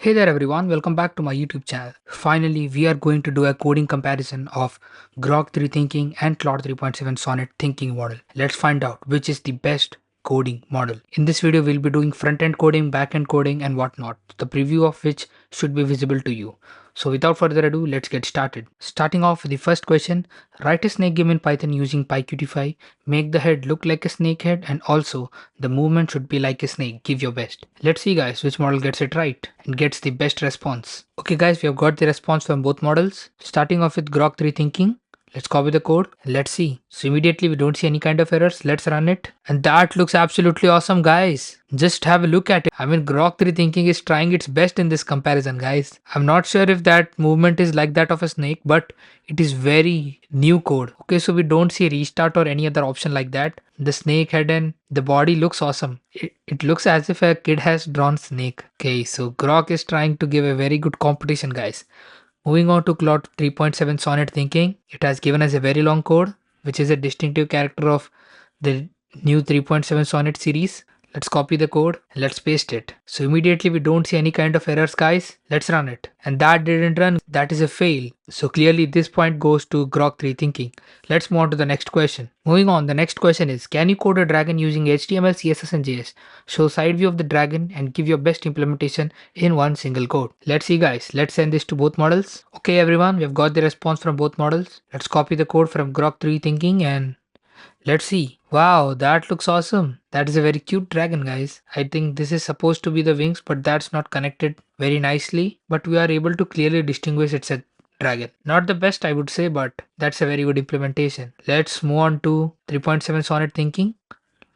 Hey there everyone, welcome back to my YouTube channel. Finally, we are going to do a coding comparison of Grok 3 thinking and Claude 3.7 Sonnet thinking model. Let's find out which is the best coding model. In this video, we'll be doing front-end coding, back-end coding and whatnot, the preview of which should be visible to you. So without further ado, let's get started. Starting off with the first question, write a snake game in Python using PyQt5, make the head look like a snake head and also the movement should be like a snake. Give your best. Let's see guys which model gets it right and gets the best response. Okay guys, we have got the response from both models. Starting off with Grok 3 thinking. Let's copy the code. Let's see. So immediately we don't see any kind of errors. Let's run it. And that looks absolutely awesome guys. Just have a look at it. I mean Grok 3 thinking is trying its best in this comparison guys. I'm not sure if that movement is like that of a snake, but it is very new code. Okay, so we don't see a restart or any other option like that. The snake head and the body looks awesome. It looks as if a kid has drawn snake. Okay, so Grok is trying to give a very good competition guys. Moving on to Claude 3.7 Sonnet thinking, it has given us a very long code, which is a distinctive character of the new 3.7 Sonnet series. Let's copy the code and let's paste it. So immediately we don't see any kind of errors guys. Let's run it. And that didn't run. That is a fail. So clearly this point goes to Grok 3 thinking. Let's move on to the next question. Moving on, the next question is, can you code a dragon using HTML, CSS and JS? Show side view of the dragon and give your best implementation in one single code. Let's see guys. Let's send this to both models. Okay everyone, we have got the response from both models. Let's copy the code from Grok 3 thinking and let's see. Wow, that looks awesome. That is a very cute dragon, guys. I think this is supposed to be the wings, but that's not connected very nicely. But we are able to clearly distinguish it's a dragon. Not the best, I would say, but that's a very good implementation. Let's move on to 3.7 Sonnet thinking.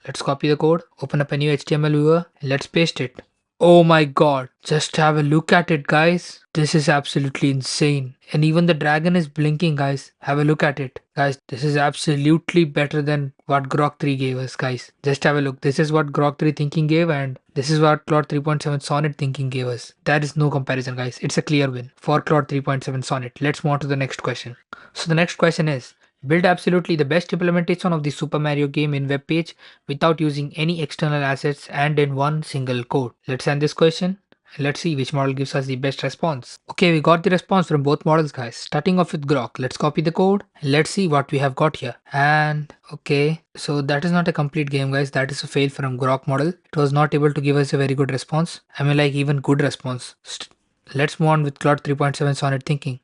Let's copy the code, open up a new HTML viewer, and let's paste it. Oh my god, just have a look at it guys. This is absolutely insane. And even the dragon is blinking guys. Have a look at it. Guys, this is absolutely better than what Grok 3 gave us guys. Just have a look. This is what Grok 3 thinking gave and this is what Claude 3.7 Sonnet thinking gave us. There is no comparison guys. It's a clear win for Claude 3.7 Sonnet. Let's move on to the next question. So the next question is, build absolutely the best implementation of the Super Mario game in web page without using any external assets and in one single code. Let's end this question and let's see which model gives us the best response. Okay, we got the response from both models guys. Starting off with Grok, let's copy the code and let's see what we have got here. And okay, so that is not a complete game guys. That is a fail from Grok model. It was not able to give us a very good response. I mean like even good response. Let's move on with Claude 3.7 Sonnet thinking.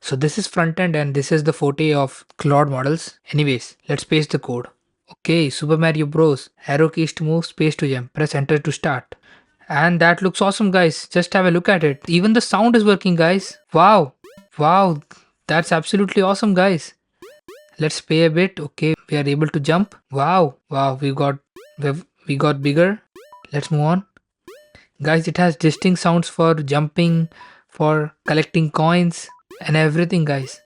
So this is front end and this is the forte of Claude models. Anyways, let's paste the code. Okay, Super Mario Bros. Arrow keys to move, space to jump, press enter to start. And that looks awesome guys. Just have a look at it. Even the sound is working guys. Wow. Wow. That's absolutely awesome guys. Let's pay a bit. Okay, we are able to jump. Wow. Wow, we got bigger. Let's move on. Guys, it has distinct sounds for jumping, for collecting coins and everything guys.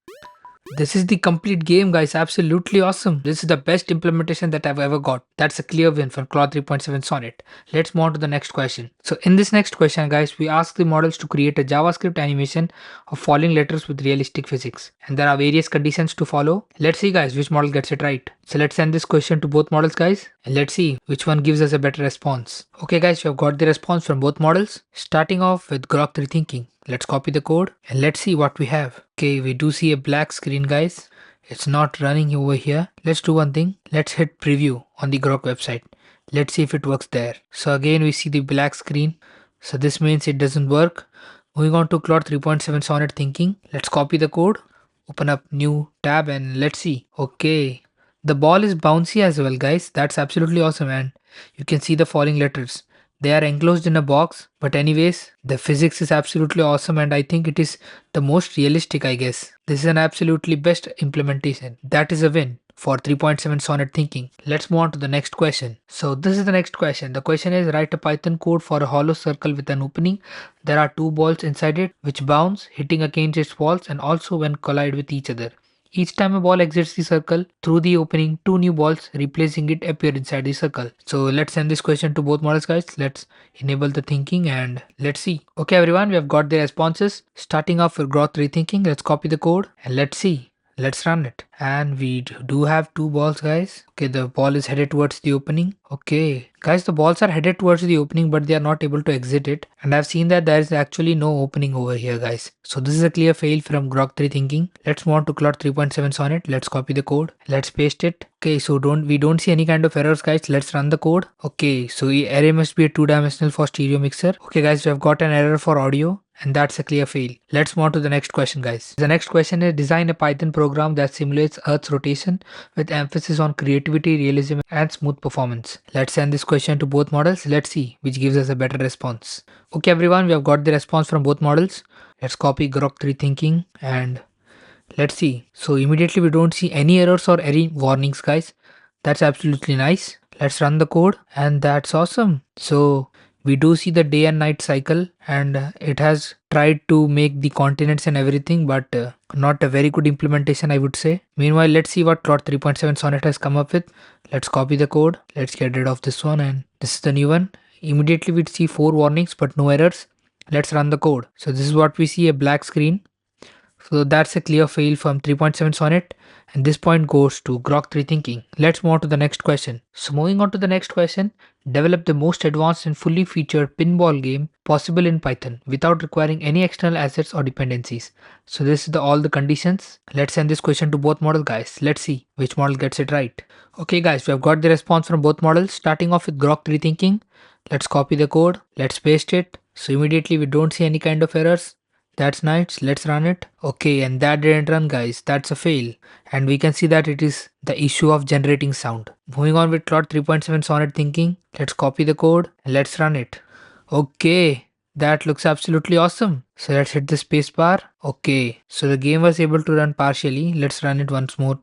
This is the complete game guys, absolutely awesome. This is the best implementation that I've ever got. That's a clear win for Claude 3.7 Sonnet. Let's move on to the next question. So in this next question guys, we ask the models to create a JavaScript animation of falling letters with realistic physics. And there are various conditions to follow. Let's see guys which model gets it right. So let's send this question to both models guys. And let's see which one gives us a better response. Okay guys, we have got the response from both models. Starting off with Grok 3 thinking. Let's copy the code and let's see what we have. Okay, we do see a black screen guys. It's not running over here. Let's do one thing. Let's hit preview on the Grok website. Let's see if it works there. So again we see the black screen. So this means it doesn't work. Moving on to Claude 3.7 Sonnet thinking. Let's copy the code. Open up new tab and let's see. Okay. The ball is bouncy as well guys. That's absolutely awesome and you can see the falling letters. They are enclosed in a box, but anyways, the physics is absolutely awesome and I think it is the most realistic I guess. This is an absolutely best implementation. That is a win for 3.7 Sonnet thinking. Let's move on to the next question. So this is the next question. The question is, write a Python code for a hollow circle with an opening. There are two balls inside it which bounce, hitting against its walls and also when collide with each other. Each time a ball exits the circle through the opening, two new balls replacing it appear inside the circle. So let's send this question to both models guys. Let's enable the thinking and let's see. Okay everyone, we have got the responses. Starting off with Grok 3 thinking, let's copy the code and let's see. Let's run it. And we do have two balls, guys. Okay, the ball is headed towards the opening. Okay, guys, the balls are headed towards the opening, but they are not able to exit it. And I've seen that there is actually no opening over here, guys. So this is a clear fail from Grok 3 thinking. Let's move on to Claude 3.7 Sonnet. Let's copy the code. Let's paste it. Okay, so we don't see any kind of errors, guys. Let's run the code. Okay, so the array must be a two-dimensional for stereo mixer. Okay, guys, we have got an error for audio. And that's a clear fail. Let's move on to the next question, guys. The next question is design a Python program that simulates Earth's rotation with emphasis on creativity, realism, and smooth performance. Let's send this question to both models. Let's see which gives us a better response. Okay, everyone, we have got the response from both models. Let's copy Grok 3 thinking and let's see. So immediately we don't see any errors or any warnings, guys. That's absolutely nice. Let's run the code and that's awesome. So we do see the day and night cycle and it has tried to make the continents and everything, but not a very good implementation, I would say. Meanwhile, let's see what Claude 3.7 Sonnet has come up with. Let's copy the code. Let's get rid of this one and this is the new one. Immediately we see 4 warnings but no errors. Let's run the code. So this is what we see, a black screen. So that's a clear fail from 3.7 Sonnet and this point goes to Grok 3 thinking. Let's move on to the next question. So moving on to the next question, develop the most advanced and fully featured pinball game possible in Python without requiring any external assets or dependencies. So this is all the conditions. Let's send this question to both models, guys. Let's see which model gets it right. Okay guys, we have got the response from both models starting off with Grok 3 thinking. Let's copy the code. Let's paste it. So immediately we don't see any kind of errors. That's nice. Let's run it. Okay, and that didn't run, guys. That's a fail. And we can see that it is the issue of generating sound. Moving on with Claude 3.7 Sonnet thinking. Let's copy the code and let's run it. Okay, that looks absolutely awesome. So let's hit the space bar. Okay, so the game was able to run partially. Let's run it once more.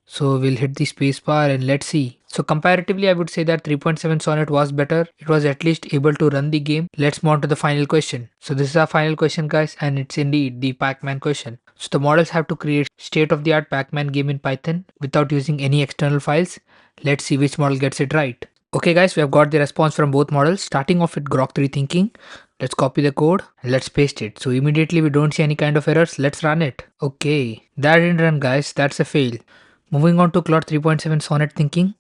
So we'll hit the spacebar and let's see. So comparatively, I would say that 3.7 Sonnet was better. It was at least able to run the game. Let's move on to the final question. So this is our final question, guys, and it's indeed the Pac Man question. So the models have to create state-of-the-art Pac Man game in Python without using any external files. Let's see which model gets it right. Okay guys, we have got the response from both models. Starting off with Grok 3 thinking. Let's copy the code and let's paste it. So immediately we don't see any kind of errors. Let's run it. Okay, that didn't run, guys. That's a fail. Moving on to Claude 3.7 Sonnet thinking.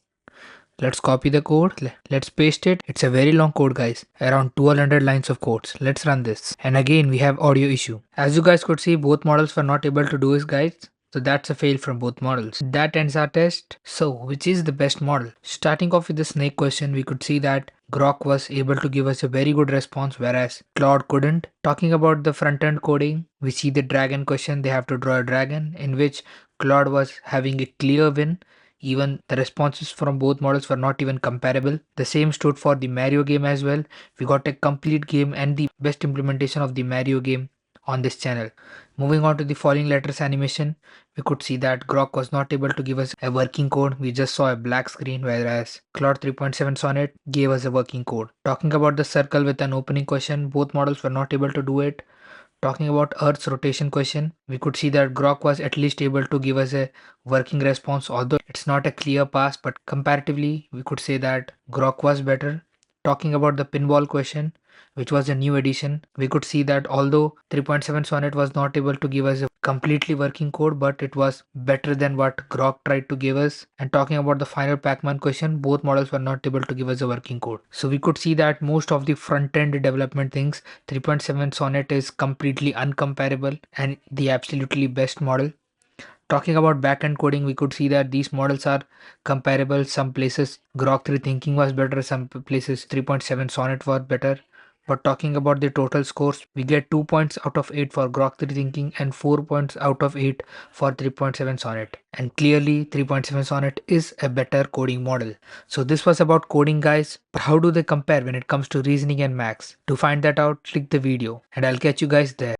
Let's copy the code. Let's paste it. It's a very long code, guys. Around 1200 lines of codes. Let's run this. And again, we have audio issue. As you guys could see, both models were not able to do this, guys. So that's a fail from both models. That ends our test. So which is the best model? Starting off with the snake question, we could see that Grok was able to give us a very good response whereas Claude couldn't. Talking about the front end coding, we see the dragon question, they have to draw a dragon, in which Claude was having a clear win. Even the responses from both models were not even comparable. The same stood for the Mario game as well. We got a complete game and the best implementation of the Mario game on this channel. Moving on to the falling letters animation, we could see that Grok was not able to give us a working code. We just saw a black screen, whereas Claude 3.7 Sonnet gave us a working code. Talking about the circle with an opening question, both models were not able to do it. Talking about Earth's rotation question, we could see that Grok was at least able to give us a working response, although it's not a clear pass, but comparatively, we could say that Grok was better. Talking about the pinball question, which was a new addition, we could see that although 3.7 Sonnet was not able to give us a completely working code, but it was better than what Grok tried to give us. And talking about the final Pac Man question, both models were not able to give us a working code. So we could see that most of the front end development things, 3.7 Sonnet is completely uncomparable and the absolutely best model. Talking about backend coding, we could see that these models are comparable. Some places Grok 3 thinking was better, some places 3.7 Sonnet was better. But talking about the total scores, we get 2 points out of 8 for Grok 3 thinking and 4 points out of 8 for 3.7 Sonnet. And clearly 3.7 Sonnet is a better coding model. So this was about coding, guys. But how do they compare when it comes to reasoning and maths? To find that out, click the video and I'll catch you guys there.